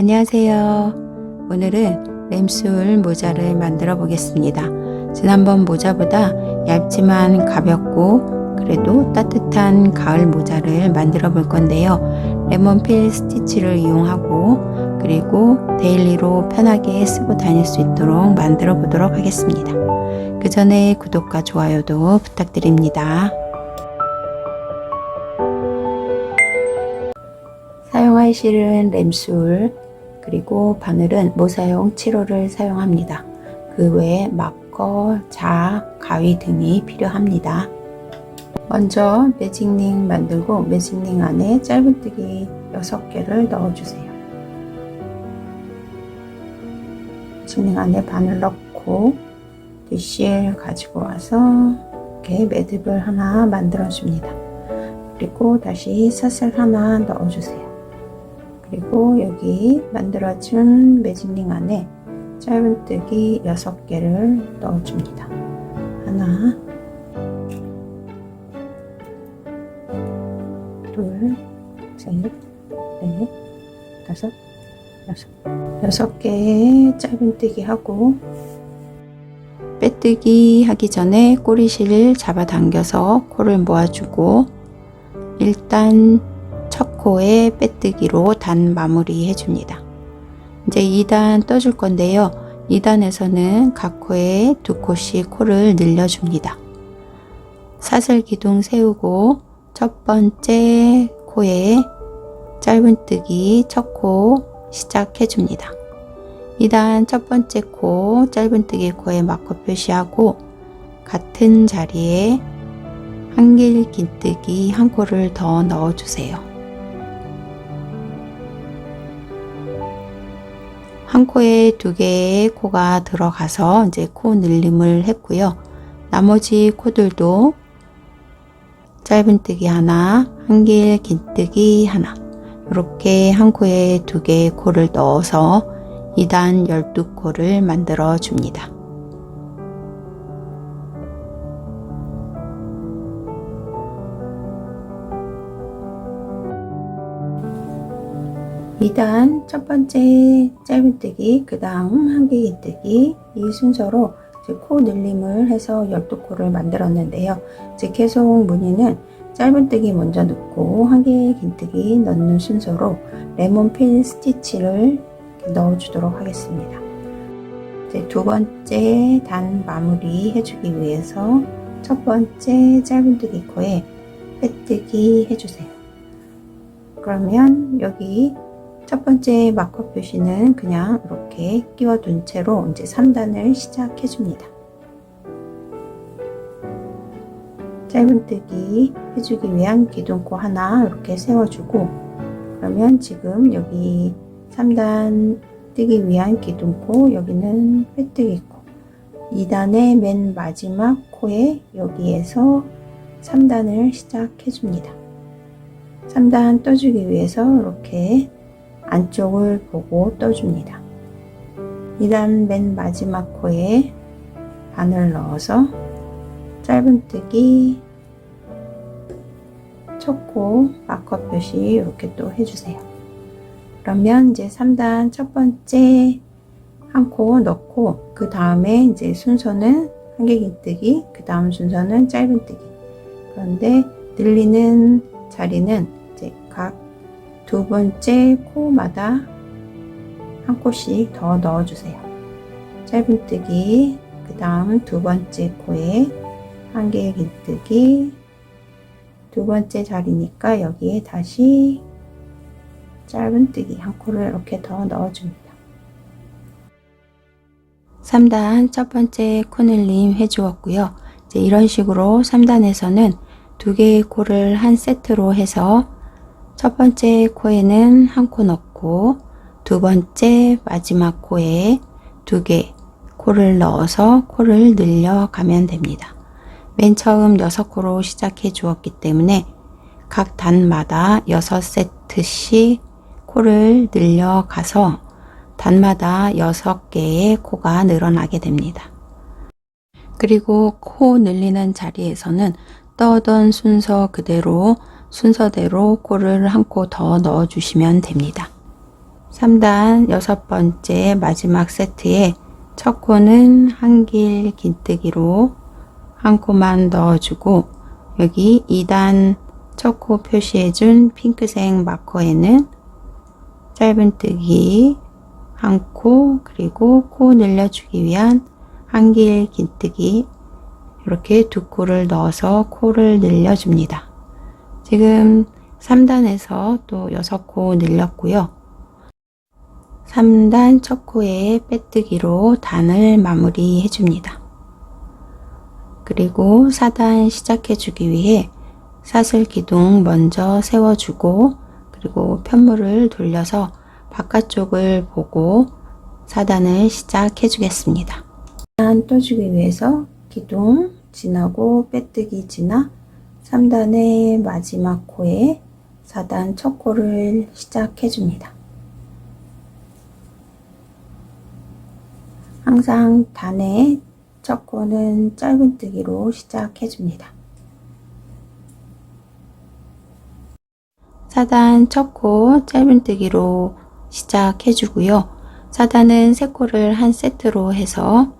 안녕하세요. 오늘은 램술 모자를 만들어 보겠습니다. 지난번 모자보다 얇지만 가볍고 그래도 따뜻한 가을 모자를 만들어 볼 건데요. 레몬필 스티치를 이용하고 그리고 데일리로 편하게 쓰고 다닐 수 있도록 만들어 보도록 하겠습니다. 그 전에 구독과 좋아요도 부탁드립니다. 사용할 실은 램술 그리고 바늘은 모사용 7호를 사용합니다. 그 외에 마커, 자, 가위 등이 필요합니다. 먼저 매직링 만들고 매직링 안에 짧은뜨기 6개를 넣어주세요. 매직링 안에 바늘 넣고 뒷실 가지고 와서 이렇게 매듭을 하나 만들어 줍니다. 그리고 다시 사슬 하나 넣어주세요. 그리고 여기 만들어준 매직링 안에 짧은뜨기 6개를 넣어줍니다. 하나, 둘, 셋, 넷, 다섯, 여섯. 6개의 짧은뜨기 하고 빼뜨기 하기 전에 꼬리실을 잡아당겨서 코를 모아주고 일단 첫 코에 빼뜨기로 단 마무리 해줍니다. 이제 2단 떠줄 건데요. 2단에서는 각 코에 2코씩 코를 늘려줍니다. 사슬 기둥 세우고 첫 번째 코에 짧은뜨기 첫 코 시작해줍니다. 2단 첫 번째 코 짧은뜨기 코에 마커 표시하고 같은 자리에 한길 긴뜨기 한 코를 더 넣어주세요. 한 코에 2개의 코가 들어가서 이제 코 늘림을 했고요. 나머지 코들도 짧은뜨기 하나, 한길 긴뜨기 하나 이렇게 한 코에 2개의 코를 넣어서 2단 12코를 만들어 줍니다. (2단) 첫 번째 짧은뜨기, 그 다음 한길 긴뜨기 이 순서로 이제 코 늘림을 해서 12코를 만들었는데요. 이제 계속 무늬는 짧은뜨기 먼저 넣고 한길 긴뜨기 넣는 순서로 레몬필 스티치를 넣어주도록 하겠습니다. 이제 두 번째 단 마무리 해주기 위해서 첫 번째 짧은뜨기 코에 빼뜨기 해주세요. 그러면 여기 첫 번째 마커 표시는 그냥 이렇게 끼워둔 채로 이제 3단을 시작해 줍니다. 짧은뜨기 해주기 위한 기둥코 하나 이렇게 세워주고 그러면 지금 여기 3단 뜨기 위한 기둥코 여기는 빼뜨기 코 2단의 맨 마지막 코에 여기에서 3단을 시작해 줍니다. 3단 떠주기 위해서 이렇게 안쪽을 보고 떠줍니다. 2단 맨 마지막 코에 바늘 넣어서 짧은뜨기 첫 코 마커 표시 이렇게 또 해주세요. 그러면 이제 3단 첫 번째 한 코 넣고 그 다음에 이제 순서는 한길 긴뜨기, 그 다음 순서는 짧은뜨기. 그런데 늘리는 자리는 이제 각 두 번째 코마다 한 코씩 더 넣어주세요. 짧은뜨기, 그 다음 두 번째 코에 한길 긴뜨기, 두 번째 자리니까 여기에 다시 짧은뜨기 한 코를 이렇게 더 넣어줍니다. 3단 첫 번째 코 늘림 해주었고요. 이제 이런 식으로 3단에서는 2개의 코를 한 세트로 해서 첫 번째 코에는 한 코 넣고 두 번째 마지막 코에 2개 코를 넣어서 코를 늘려가면 됩니다. 맨 처음 6코로 시작해 주었기 때문에 각 단마다 6세트씩 코를 늘려가서 단마다 6개의 코가 늘어나게 됩니다. 그리고 코 늘리는 자리에서는 떠던 순서 그대로 순서대로 코를 한 코 더 넣어 주시면 됩니다. 3단 6번째 마지막 세트에 첫 코는 한길 긴뜨기로 한 코만 넣어주고, 여기 2단 첫 코 표시해준 핑크색 마커에는 짧은뜨기 한 코, 그리고 코 늘려주기 위한 한길 긴뜨기, 이렇게 두 코를 넣어서 코를 늘려줍니다. 지금 3단에서 또 6코 늘렸고요. 3단 첫 코에 빼뜨기로 단을 마무리 해줍니다. 그리고 4단 시작해 주기 위해 사슬 기둥 먼저 세워주고, 그리고 편물을 돌려서 바깥쪽을 보고 4단을 시작해 주겠습니다. 4단 떠주기 위해서 기둥 지나고 빼뜨기 지나 3단의 마지막 코에 4단 첫 코를 시작해 줍니다. 항상 단의 첫 코는 짧은뜨기로 시작해 줍니다. 4단 첫 코 짧은뜨기로 시작해 주고요. 4단은 3코를 한 세트로 해서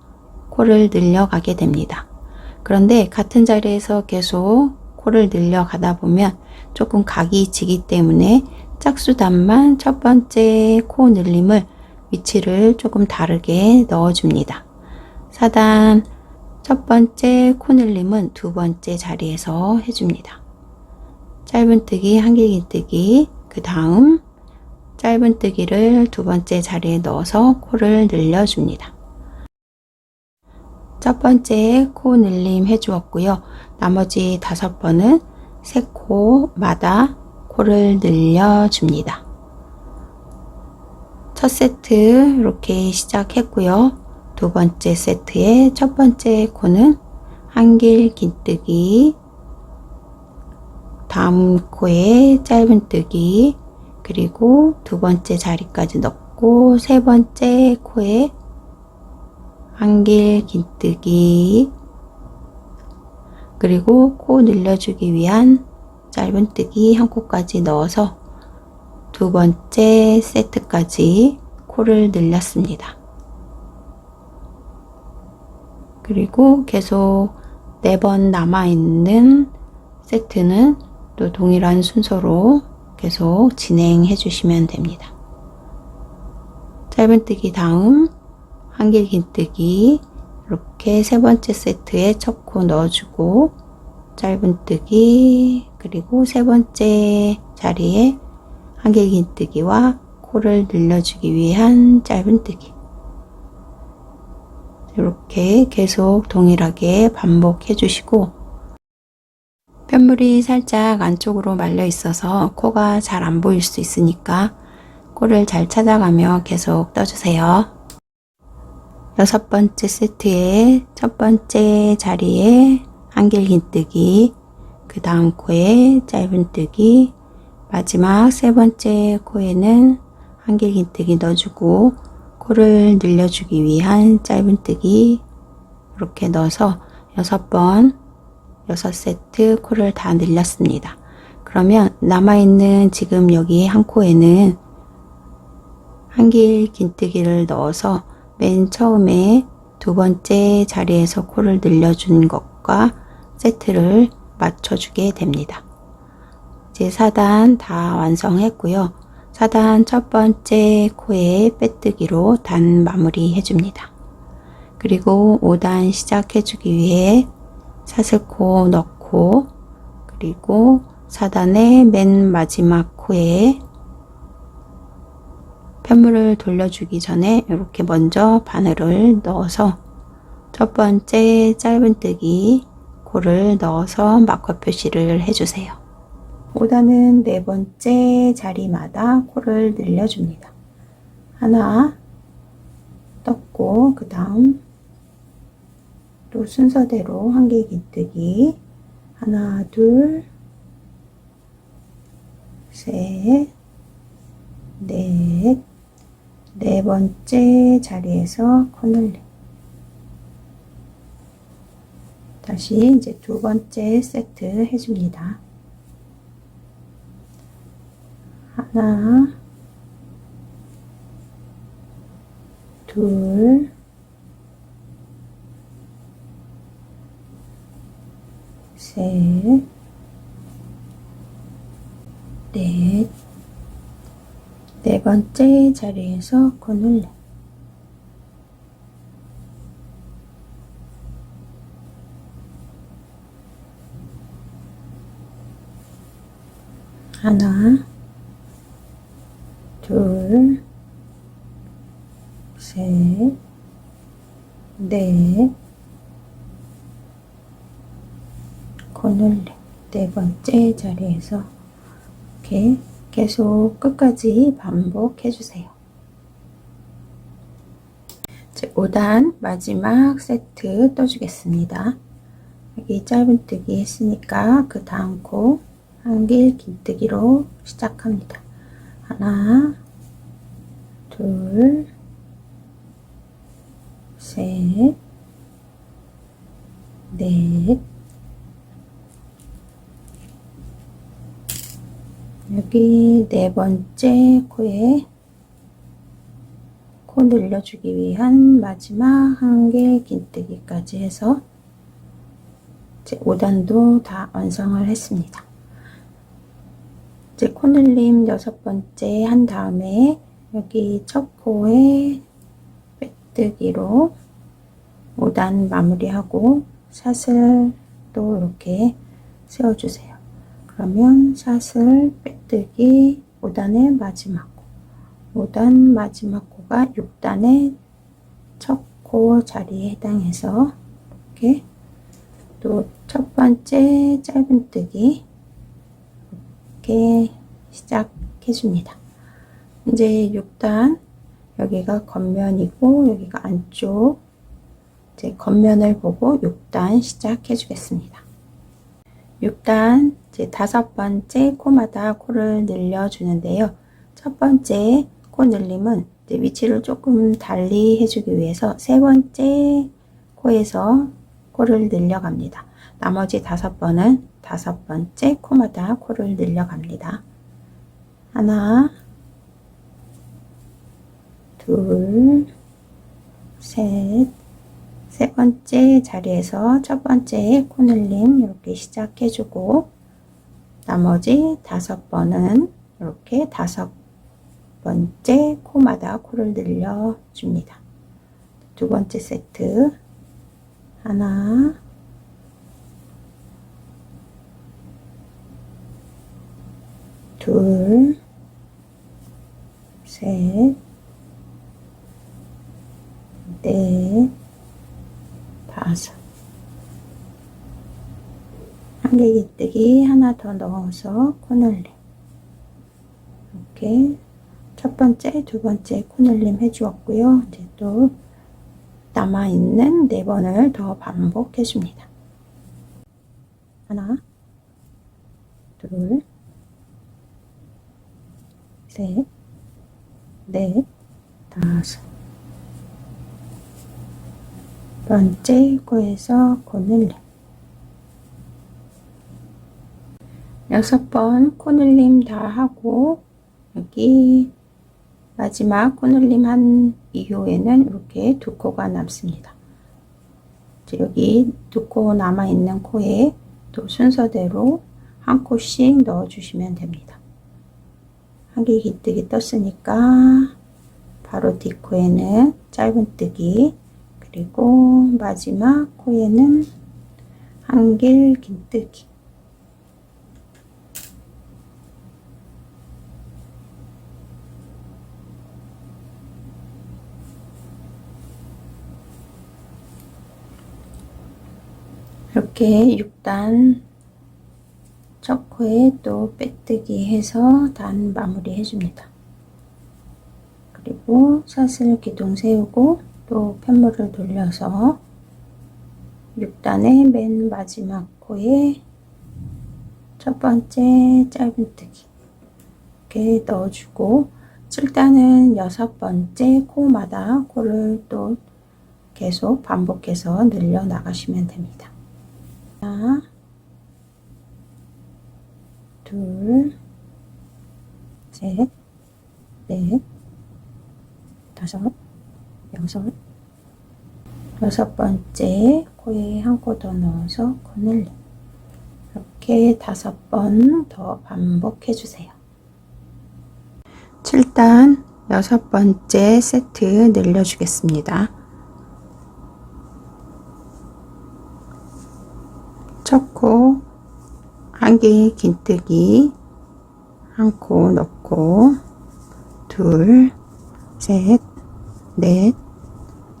코를 늘려가게 됩니다. 그런데 같은 자리에서 계속 코를 늘려가다 보면 조금 각이 지기 때문에 짝수단만 첫 번째 코 늘림을 위치를 조금 다르게 넣어줍니다. 4단 첫 번째 코 늘림은 두 번째 자리에서 해줍니다. 짧은뜨기, 한길 긴뜨기, 그 다음 짧은뜨기를 두 번째 자리에 넣어서 코를 늘려줍니다. 첫 번째 코 늘림 해주었고요. 나머지 5번은 3코마다 코를 늘려줍니다. 첫 세트 이렇게 시작했고요. 두 번째 세트의 첫 번째 코는 한길 긴뜨기, 다음 코에 짧은뜨기, 그리고 두 번째 자리까지 넣고 세 번째 코에 한길 긴뜨기, 그리고 코 늘려주기 위한 짧은뜨기 한 코까지 넣어서 두 번째 세트까지 코를 늘렸습니다. 그리고 계속 4번 남아있는 세트는 또 동일한 순서로 계속 진행해 주시면 됩니다. 짧은뜨기 다음 한길 긴뜨기, 이렇게 세 번째 세트에 첫 코 넣어주고 짧은뜨기, 그리고 세 번째 자리에 한길 긴뜨기와 코를 늘려주기 위한 짧은뜨기, 이렇게 계속 동일하게 반복해 주시고, 편물이 살짝 안쪽으로 말려 있어서 코가 잘 안 보일 수 있으니까 코를 잘 찾아가며 계속 떠주세요. 6번째 세트의 첫 번째 자리에 한길 긴뜨기, 그 다음 코에 짧은뜨기, 마지막 세 번째 코에는 한길 긴뜨기 넣어주고 코를 늘려주기 위한 짧은뜨기, 이렇게 넣어서 6번 6세트 코를 다 늘렸습니다. 그러면 남아있는 지금 여기 한 코에는 한길 긴뜨기를 넣어서 맨 처음에 두 번째 자리에서 코를 늘려준 것과 세트를 맞춰주게 됩니다. 이제 4단 다 완성했고요. 4단 첫 번째 코에 빼뜨기로 단 마무리 해줍니다. 그리고 5단 시작해주기 위해 사슬코 넣고, 그리고 4단의 맨 마지막 코에 편물을 돌려주기 전에 이렇게 먼저 바늘을 넣어서 첫 번째 짧은뜨기 코를 넣어서 마커 표시를 해주세요. 5단은 네 번째 자리마다 코를 늘려줍니다. 하나 떴고, 그 다음 또 순서대로 한길 긴뜨기, 하나, 둘, 셋, 넷, 네 번째 자리에서 코늘림. 다시 이제 두 번째 세트 해줍니다. 하나, 둘, 셋, 넷, 네 번째 자리에서 코늘림. 하나, 둘, 셋, 넷, 코늘림. 네 번째 자리에서 이렇게 계속 끝까지 반복해 주세요. 5단 마지막 세트 떠주겠습니다. 여기 짧은뜨기 했으니까 그 다음 코 한길 긴뜨기로 시작합니다. 하나, 둘, 셋, 넷, 여기 네 번째 코에 코 늘려주기 위한 마지막 한길 긴뜨기까지 해서 이제 5단도 다 완성을 했습니다. 이제 코늘림 6번째 한 다음에 여기 첫 코에 빼뜨기로 5단 마무리하고 샷을 또 이렇게 세워주세요. 그러면 샷을 빼뜨기 5단의 마지막 코, 5단 마지막 코가 6단의 첫 코 자리에 해당해서 이렇게 또 첫 번째 짧은뜨기 이렇게 시작해 줍니다. 이제 6단 여기가 겉면이고 여기가 안쪽, 이제 겉면을 보고 6단 시작해 주겠습니다. 6단 이제 5번째 코마다 코를 늘려 주는데요. 첫 번째 코 늘림은 이제 위치를 조금 달리 해주기 위해서 세 번째 코에서 코를 늘려갑니다. 나머지 5번은 5번째 코마다 코를 늘려갑니다. 하나, 둘, 셋, 세 번째 자리에서 첫 번째 코늘림 이렇게 시작해주고 나머지 5번은 이렇게 5번째 코마다 코를 늘려줍니다. 두 번째 세트 하나, 둘, 셋, 넷, 5. 한길 긴뜨기 하나 더 넣어서 코늘림 이렇게 첫 번째, 두 번째 코늘림 해주었고요. 이제 또 남아있는 4번을 더 반복해 줍니다. 하나, 둘, 셋, 넷, 5. 번째 코에서 코늘림 6번 코늘림 다 하고 여기 마지막 코늘림 한 이후에는 이렇게 2코가 남습니다. 여기 2코 남아있는 코에 또 순서대로 한 코씩 넣어 주시면 됩니다. 한길 긴뜨기 떴으니까 바로 뒷코에는 짧은뜨기, 그리고 마지막 코에는 한길 긴뜨기. 이렇게 6단 첫 코에 또 빼뜨기 해서 단 마무리 해줍니다. 그리고 샷을 기둥 세우고 또 펜물을 돌려서 6단의 맨 마지막 코에 첫 번째 짧은뜨기 이렇게 넣어주고 7단은 6번째 코마다 코를 또 계속 반복해서 늘려 나가시면 됩니다. 하나, 둘, 셋, 넷, 5, 여섯 번째 코에 한 코 더 넣어서 코늘림. 이렇게 5번 더 반복해 주세요. 7단 여섯 번째 세트 늘려주겠습니다. 첫 코 한 개 긴뜨기 한 코 넣고 둘, 셋, 넷,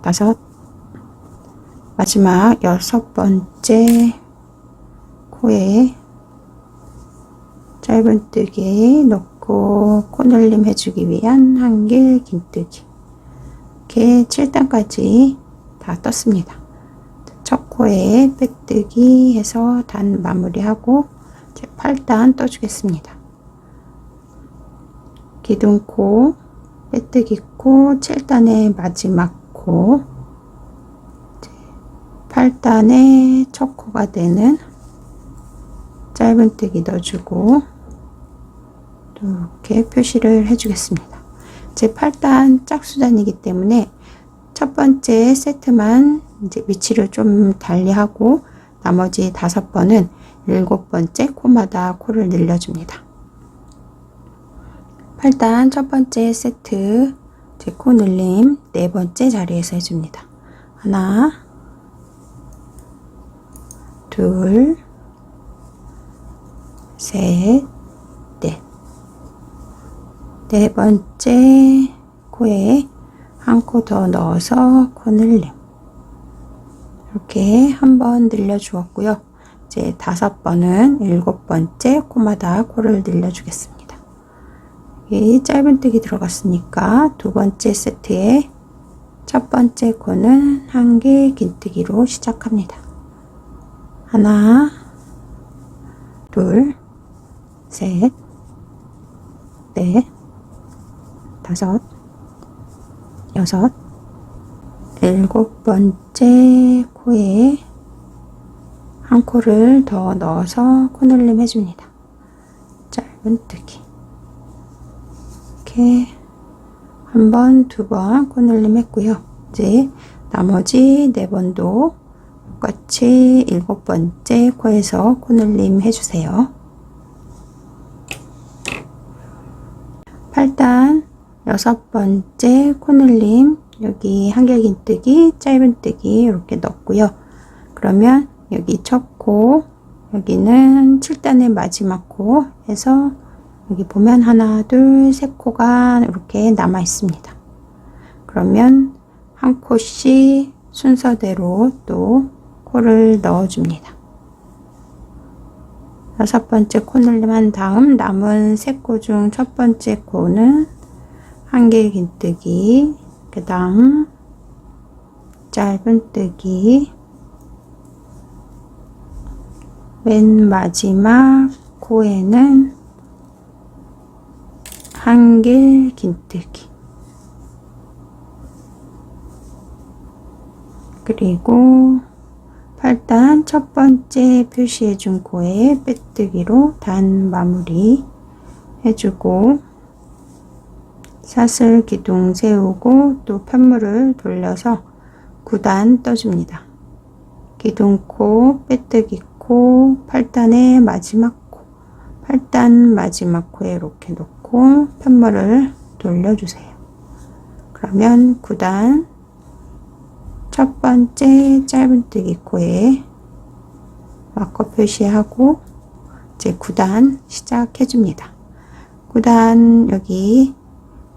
5 마지막 여섯 번째 코에 짧은뜨기 넣고 코늘림 해주기 위한 한 개 긴뜨기. 이렇게 7단까지 다 떴습니다. 첫 코에 빼뜨기 해서 단 마무리하고 이제 8단 떠주겠습니다. 기둥코, 빼뜨기 코, 7단의 마지막 코, 8단의 첫 코가 되는 짧은뜨기 넣어주고 또 이렇게 표시를 해주겠습니다. 제 8단 짝수단이기 때문에 첫 번째 세트만 이제 위치를 좀 달리하고 나머지 5번은 7번째 코마다 코를 늘려줍니다. 8단 첫 번째 세트 제 코 늘림 4번째 자리에서 해줍니다. 하나, 둘, 셋, 넷. 4번째 코에 한 코 더 넣어서 코늘림. 이렇게 한번 늘려 주었고요. 이제 5번은 7번째 코마다 코를 늘려 주겠습니다. 이 짧은뜨기 들어갔으니까 2번째 세트에 첫 번째 코는 한 개 긴뜨기로 시작합니다. 하나, 둘, 셋, 넷, 5, 6, 7번째 코에 한 코를 더 넣어서 코늘림 해줍니다. 짧은뜨기. 이렇게 한 번, 2번 코늘림 했고요. 이제 나머지 4번도 똑같이 7번째 코에서 코늘림 해주세요. 8단 6번째 코늘림 여기 한길긴뜨기, 짧은뜨기 이렇게 넣고요. 그러면 여기 첫 코, 여기는 7단의 마지막 코 해서 여기 보면 하나, 둘, 셋 코가 이렇게 남아 있습니다. 그러면 한 코씩 순서대로 또 코를 넣어줍니다. 6번째 코늘림 한 다음 남은 3코 중 첫 번째 코는 한길긴뜨기, 그 다음 짧은뜨기, 맨 마지막 코에는 한길긴뜨기, 그리고 8단 첫 번째 표시해준 코에 빼뜨기로 단 마무리 해주고 사슬 기둥 세우고 또 편물을 돌려서 9단 떠줍니다. 기둥코, 빼뜨기 코, 8단의 마지막 코, 8단 마지막 코에 이렇게 놓고 편물을 돌려주세요. 그러면 9단 첫 번째 짧은뜨기 코에 마커 표시하고 이제 9단 시작해 줍니다. 9단 여기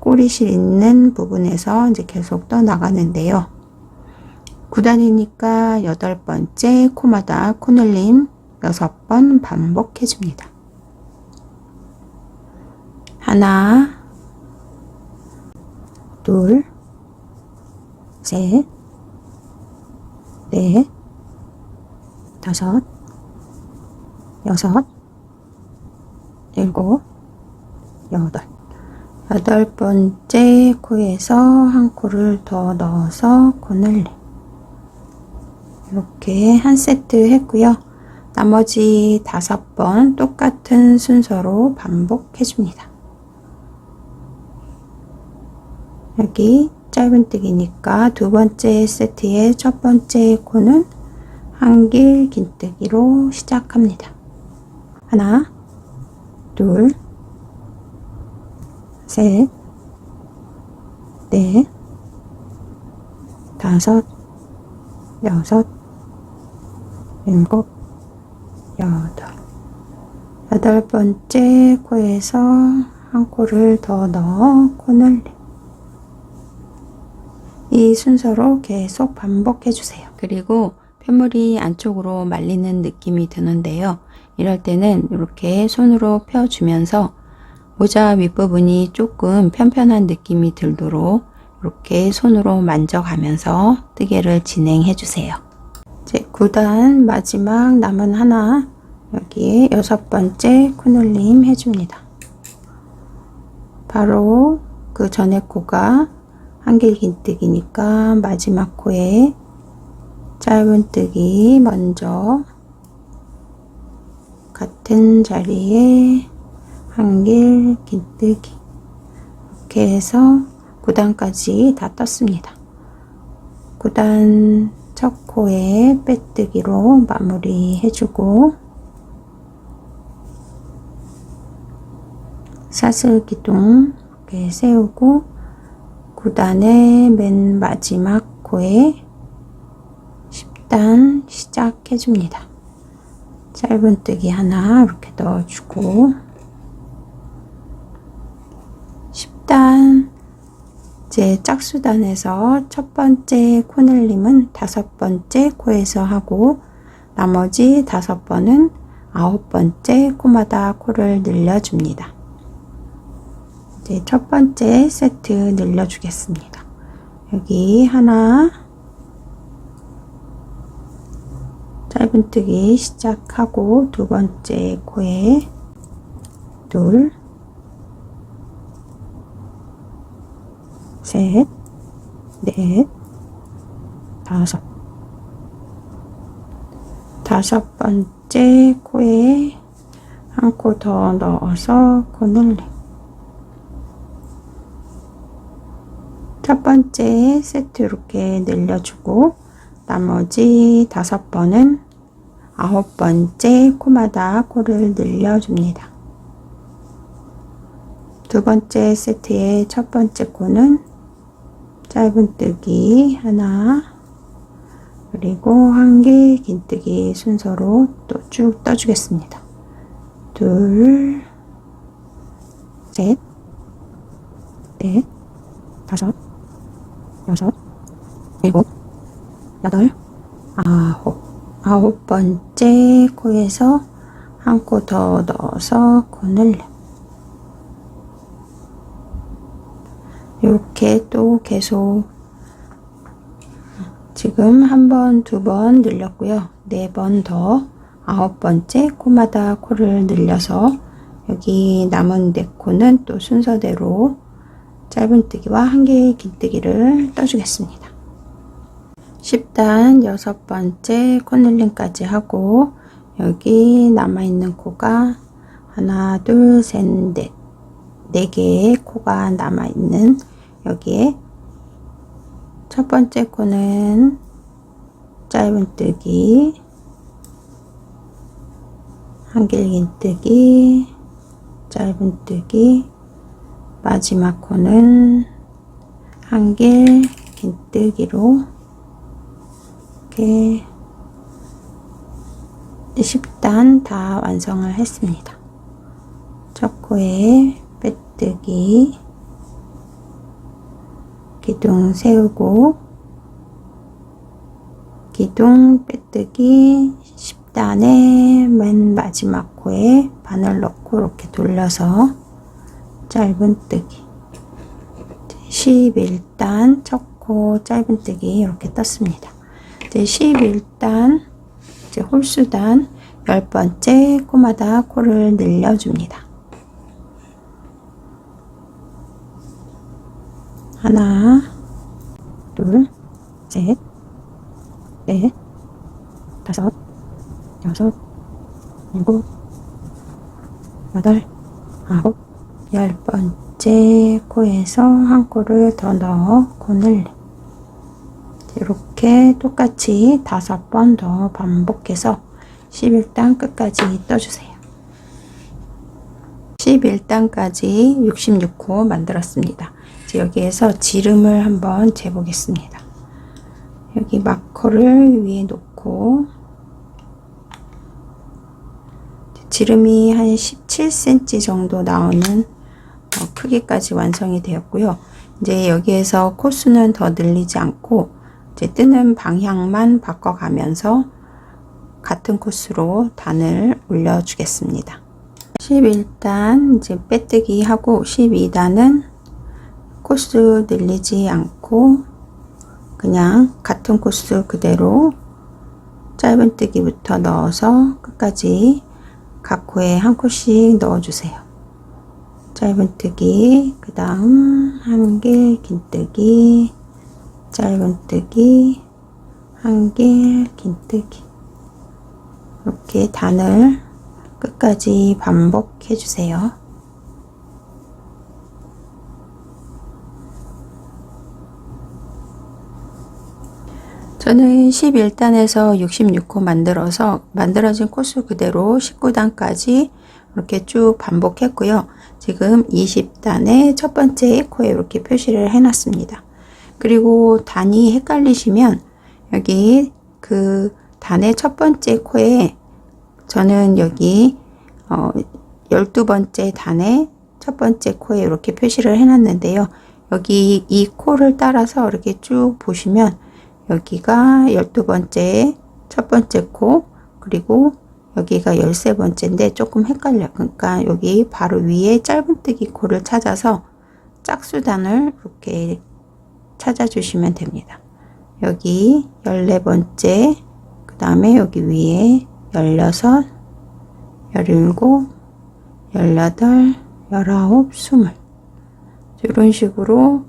꼬리실 있는 부분에서 이제 계속 떠 나가는데요. 9단이니까 8번째 코마다 코늘림 6번 반복해 줍니다. 하나, 둘, 셋, 넷, 5, 6, 7, 8. 8번째 코에서 한 코를 더 넣어서 코늘림. 이렇게 한 세트 했고요. 나머지 5번 똑같은 순서로 반복해 줍니다. 여기 짧은뜨기니까 두 번째 세트의 첫 번째 코는 한길 긴뜨기로 시작합니다. 하나, 둘, 셋, 넷, 다섯, 여섯, 일곱, 여덟 번째 코에서 한 코를 더 넣어 코늘림. 이 순서로 계속 반복해 주세요. 그리고 편물이 안쪽으로 말리는 느낌이 드는데요. 이럴 때는 이렇게 손으로 펴주면서 모자 윗부분이 조금 편편한 느낌이 들도록 이렇게 손으로 만져가면서 뜨개를 진행해 주세요. 이제 9단 마지막 남은 하나, 여기에 6번째 코늘림 해줍니다. 바로 그 전에 코가 한길 긴뜨기니까 마지막 코에 짧은뜨기 먼저 같은 자리에 한길 긴뜨기 이렇게 해서 9단까지 다 떴습니다. 9단 첫 코에 빼뜨기로 마무리 해주고 사슬기둥 이렇게 세우고 9단의 맨 마지막 코에 10단 시작해 줍니다. 짧은뜨기 하나 이렇게 넣어주고 10단 이제 짝수단에서 첫 번째 코늘림은 5번째 코에서 하고 나머지 5번은 9번째 코마다 코를 늘려줍니다. 이제 첫 번째 세트 늘려주겠습니다. 여기 하나 짧은뜨기 시작하고 두 번째 코에 둘, 셋, 넷, 다섯 번째 코에 한 코 더 넣어서 코늘림. 첫 번째 세트 이렇게 늘려주고 나머지 5번은 9번째 코마다 코를 늘려줍니다. 두 번째 세트의 첫 번째 코는 짧은뜨기 하나 그리고 한길 긴뜨기 순서로 또 쭉 떠주겠습니다. 둘, 셋, 넷, 다섯, 여섯, 일곱, 여덟, 아홉 번째 코에서 한 코 더 넣어서 코늘림. 이렇게 또 계속 지금 한 번, 두 번 늘렸고요. 4번 더 9번째 코마다 코를 늘려서 여기 남은 4코는 또 순서대로 짧은뜨기와 한길 긴뜨기를 떠주겠습니다. 10단 6번째 코늘림까지 하고 여기 남아있는 코가 하나, 둘, 셋, 넷 4개의 코가 남아있는 여기에 첫 번째 코는 짧은뜨기 한길 긴뜨기 짧은뜨기 마지막 코는 한길 긴뜨기로 이렇게 10단 다 완성을 했습니다. 첫 코에 빼뜨기 기둥 세우고 기둥 빼뜨기 10단의 맨 마지막 코에 바늘 넣고 이렇게 돌려서 짧은뜨기 11단 첫 코 짧은뜨기 이렇게 떴습니다. 이제 11단 이제 홀수단 10번째 코마다 코를 늘려줍니다. 하나, 둘, 셋, 넷, 다섯, 여섯, 일곱, 여덟, 아홉, 10번째 번째 코에서 한 코를 더 넣어 코 늘림. 이렇게 똑같이 5번 더 반복해서 11단 끝까지 떠주세요. 11단까지 66코 만들었습니다. 이제 여기에서 지름을 한번 재보겠습니다. 여기 마커를 위에 놓고 지름이 한 17cm 정도 나오는 크기까지 완성이 되었고요. 이제 여기에서 코수는 더 늘리지 않고 이제 뜨는 방향만 바꿔가면서 같은 코수로 단을 올려 주겠습니다. 11단 이제 빼뜨기 하고 12단은 코수 늘리지 않고 그냥 같은 코수 그대로 짧은뜨기부터 넣어서 끝까지 각 코에 한 코씩 넣어주세요. 짧은뜨기, 그 다음 한길 긴뜨기, 짧은뜨기, 한길 긴뜨기. 이렇게 단을 끝까지 반복해 주세요. 저는 11단에서 66코 만들어서 만들어진 코수 그대로 19단까지 이렇게 쭉 반복했고요. 지금 20단의 첫 번째 코에 이렇게 표시를 해 놨습니다. 그리고 단이 헷갈리시면 여기 그 단의 첫 번째 코에 저는 여기 12번째 단의 첫 번째 코에 이렇게 표시를 해 놨는데요. 여기 이 코를 따라서 이렇게 쭉 보시면 여기가 12번째 첫 번째 코, 그리고 여기가 13번째인데 조금 헷갈려요. 그러니까 여기 바로 위에 짧은뜨기 코를 찾아서 짝수단을 이렇게 찾아주시면 됩니다. 여기 14번째, 그 다음에 여기 위에 16, 17, 18, 19, 20 이런 식으로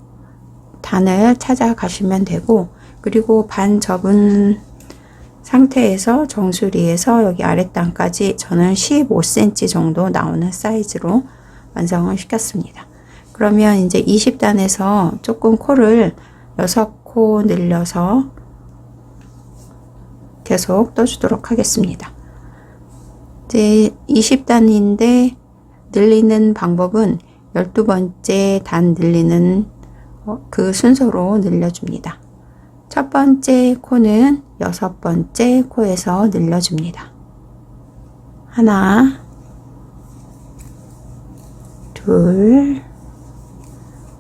단을 찾아가시면 되고, 그리고 반 접은 상태에서 정수리에서 여기 아랫단까지 저는 15cm 정도 나오는 사이즈로 완성을 시켰습니다. 그러면 이제 20단에서 조금 코를 6코 늘려서 계속 떠주도록 하겠습니다. 이제 20단인데 늘리는 방법은 12번째 단 늘리는 그 순서로 늘려줍니다. 첫 번째 코는 6번째 코에서 늘려줍니다. 하나, 둘,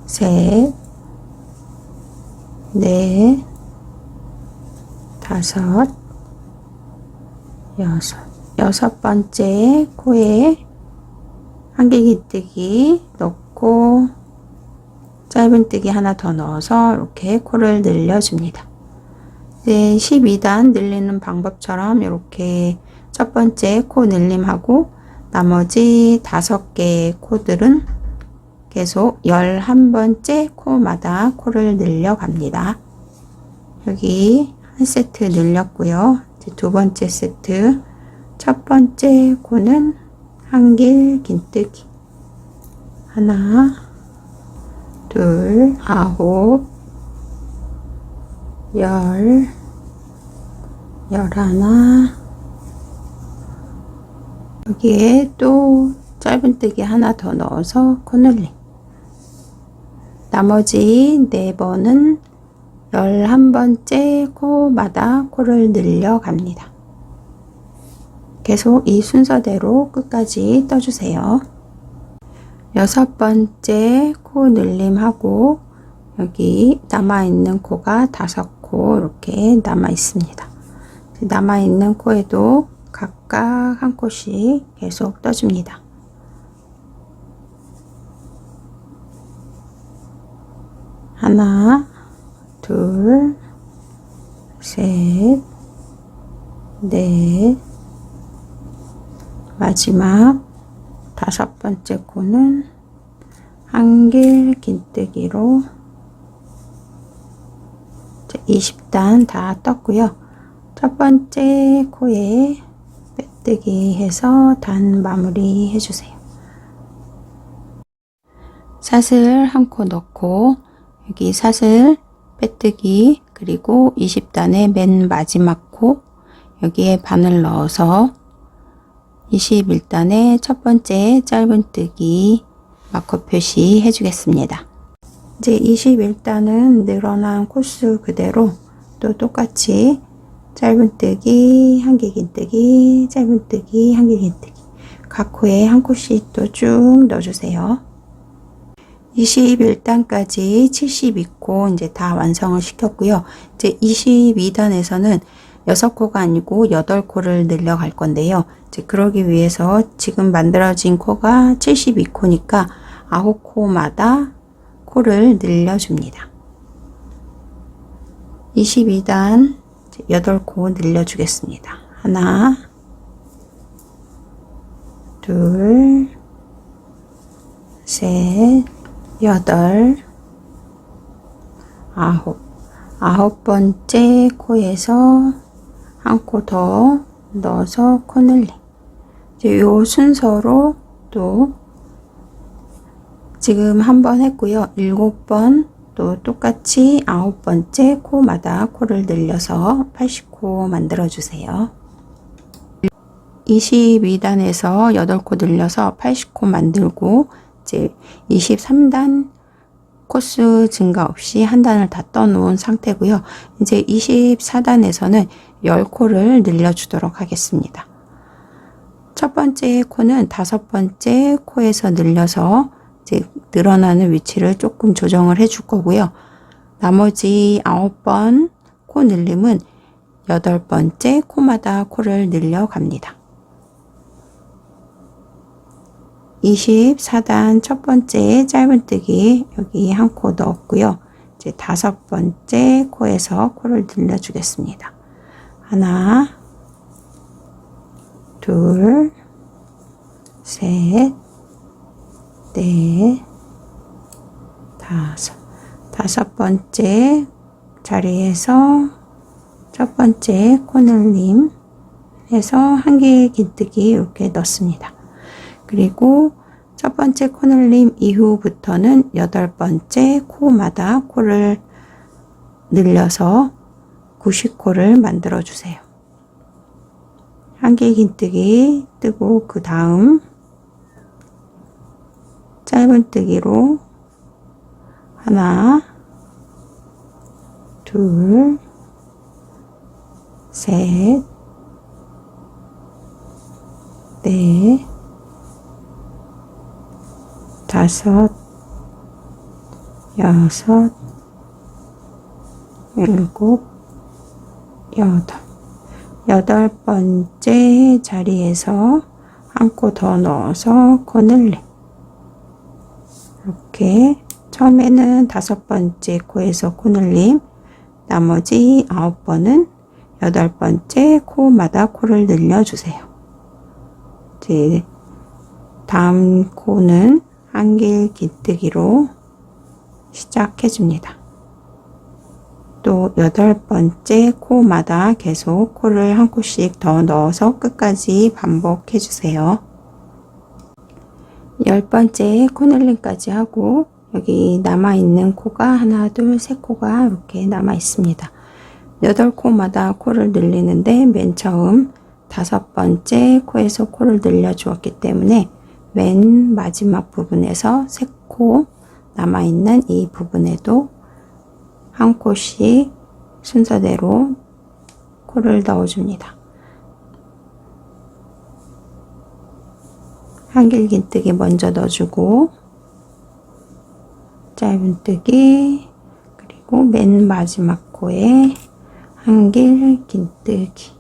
셋, 넷, 다섯, 여섯 번째 코에 한길기뜨기 넣고 짧은뜨기 하나 더 넣어서 이렇게 코를 늘려줍니다. 이제 12단 늘리는 방법처럼 이렇게 첫 번째 코 늘림하고 나머지 5개의 코들은 계속 11번째 코마다 코를 늘려갑니다. 여기 한 세트 늘렸고요. 이제 두 번째 세트, 첫 번째 코는 한길 긴뜨기 하나, 둘, 9, 10, 11, 여기에 또 짧은뜨기 하나 더 넣어서 코늘림. 나머지 4번은 11번째 코마다 코를 늘려갑니다. 계속 이 순서대로 끝까지 떠주세요. 6번째 코 늘림하고 여기 남아있는 코가 5코 이렇게 남아있습니다. 남아있는 코에도 각각 한 코씩 계속 떠줍니다. 하나, 둘, 셋, 넷, 마지막 5번째 코는 한길 긴뜨기로 20단 다 떴고요. 첫 번째 코에 빼뜨기 해서 단 마무리 해주세요. 사슬 한 코 넣고 여기 사슬 빼뜨기 그리고 20단의 맨 마지막 코 여기에 바늘 넣어서 21단의 첫 번째 짧은뜨기 마커 표시 해주겠습니다. 이제 21단은 늘어난 코스 그대로 또 똑같이 짧은뜨기, 한길긴뜨기, 짧은뜨기, 한길긴뜨기 각 코에 한 코씩 또 쭉 넣어주세요. 21단까지 72코 이제 다 완성을 시켰고요. 이제 22단에서는 6코가 아니고 8코를 늘려갈 건데요. 이제 그러기 위해서 지금 만들어진 코가 72코니까 9코마다 코를 늘려줍니다. 22단 8코 늘려주겠습니다. 하나, 둘, 셋, 8, 9. 9번째 코에서 한 코 더 넣어서 코늘림. 이제 요 순서로 또 지금 한 번 했고요. 7번 또 똑같이 9번째 코마다 코를 늘려서 80코 만들어 주세요. 22단에서 8코 늘려서 80코 만들고 이제 23단 코스 증가 없이 한 단을 다 떠놓은 상태고요. 이제 24단에서는 10코를 늘려주도록 하겠습니다. 첫 번째 코는 5번째 코에서 늘려서 이제 늘어나는 위치를 조금 조정을 해줄 거고요. 나머지 9번 코 늘림은 8번째 코마다 코를 늘려갑니다. 24단 첫 번째 짧은뜨기 여기 한 코 넣었고요. 이제 5번째 코에서 코를 늘려주겠습니다. 하나, 둘, 셋, 넷, 다섯. 5번째 자리에서 첫 번째 코늘림 해서 한길긴뜨기 이렇게 넣습니다. 그리고 첫 번째 코늘림 이후부터는 8번째 코마다 코를 늘려서 90코를 만들어 주세요. 한길긴뜨기 뜨고 그 다음 짧은뜨기로 하나, 둘, 셋, 넷, 5, 6, 7, 8. 8번째 자리에서 한 코 더 넣어서 코늘림. 이렇게 처음에는 5번째 코에서 코늘림, 나머지 9번은 8번째 코마다 코를 늘려주세요. 이제 다음 코는 한길긴뜨기로 시작해줍니다. 또 8번째 코마다 계속 코를 한 코씩 더 넣어서 끝까지 반복해주세요. 10번째 코늘림까지 하고 여기 남아있는 코가 하나, 둘, 셋 코가 이렇게 남아있습니다. 8코마다 코를 늘리는데 맨 처음 5번째 코에서 코를 늘려주었기 때문에 맨 마지막 부분에서 3코 남아있는 이 부분에도 한 코씩 순서대로 코를 넣어줍니다. 한길긴뜨기 먼저 넣어주고 짧은뜨기 그리고 맨 마지막 코에 한길긴뜨기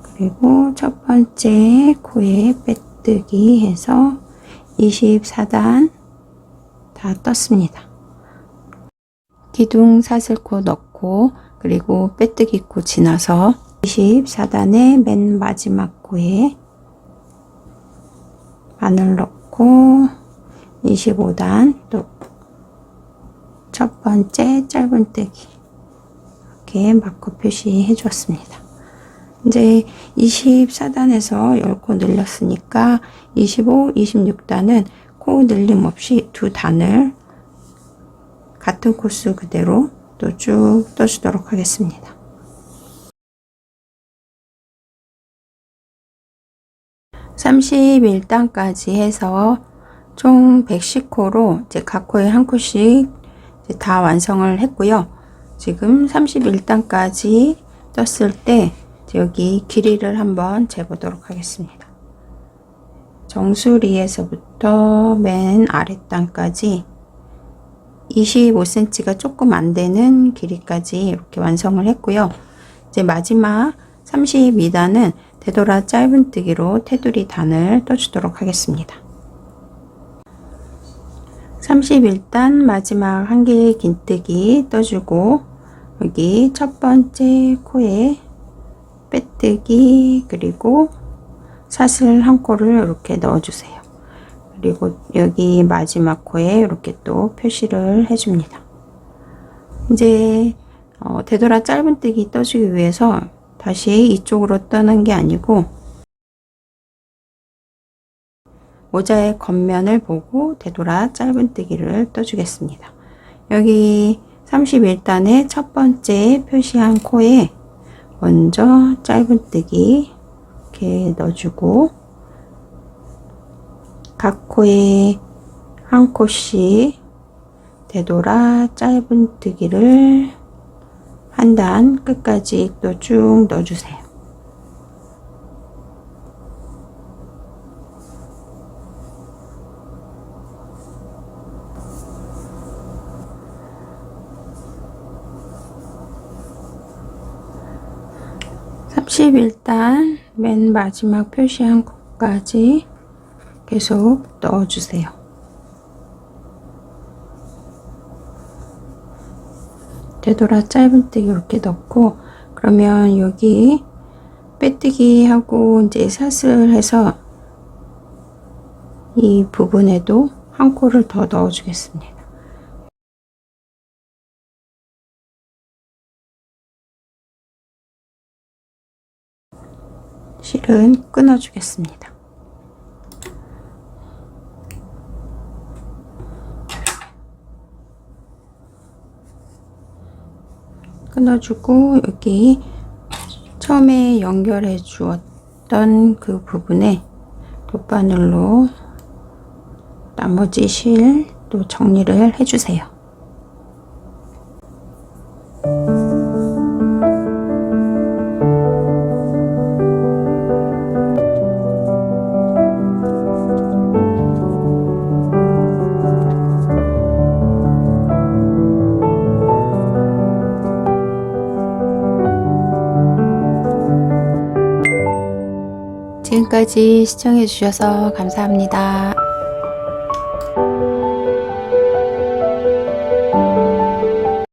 그리고 첫 번째 코에 빼뜨기 해서 24단 다 떴습니다. 기둥 사슬코 넣고 그리고 빼뜨기 코 지나서 24단의 맨 마지막 코에 바늘 넣고 25단 또 첫 번째 짧은뜨기 이렇게 마커 표시해 주었습니다. 이제 24단에서 10코 늘렸으니까 25, 26단은 코 늘림 없이 두 단을 같은 코스 그대로 또 쭉 떠주도록 하겠습니다. 31단까지 해서 총 110코로 이제 각 코에 한 코씩 이제 다 완성을 했고요. 지금 31단까지 떴을 때 여기 길이를 한번 재보도록 하겠습니다. 정수리에서부터 맨 아랫단까지 25cm가 조금 안 되는 길이까지 이렇게 완성을 했고요. 이제 마지막 32단은 되돌아 짧은뜨기로 테두리 단을 떠주도록 하겠습니다. 31단 마지막 한 길 긴뜨기 떠주고 여기 첫 번째 코에 빼뜨기 그리고 사슬 한 코를 이렇게 넣어주세요. 그리고 여기 마지막 코에 이렇게 또 표시를 해줍니다. 이제 되돌아 짧은뜨기 떠주기 위해서 다시 이쪽으로 떠는 게 아니고 모자의 겉면을 보고 되돌아 짧은뜨기를 떠주겠습니다. 여기 31단의 첫 번째 표시한 코에 먼저 짧은뜨기 이렇게 넣어주고 각 코에 한 코씩 되돌아 짧은뜨기를 한 단 끝까지 또 쭉 넣어주세요. (31단) 맨 마지막 표시한 코까지 계속 넣어주세요. 되돌아 짧은뜨기 이렇게 넣고 그러면 여기 빼뜨기 하고 이제 사슬 해서 이 부분에도 한 코를 더 넣어 주겠습니다. 실은 끊어 주겠습니다. 끊어주고 여기 처음에 연결해 주었던 그 부분에 돗바늘로 나머지 실 또 정리를 해주세요. 지금까지 시청해 주셔서 감사합니다.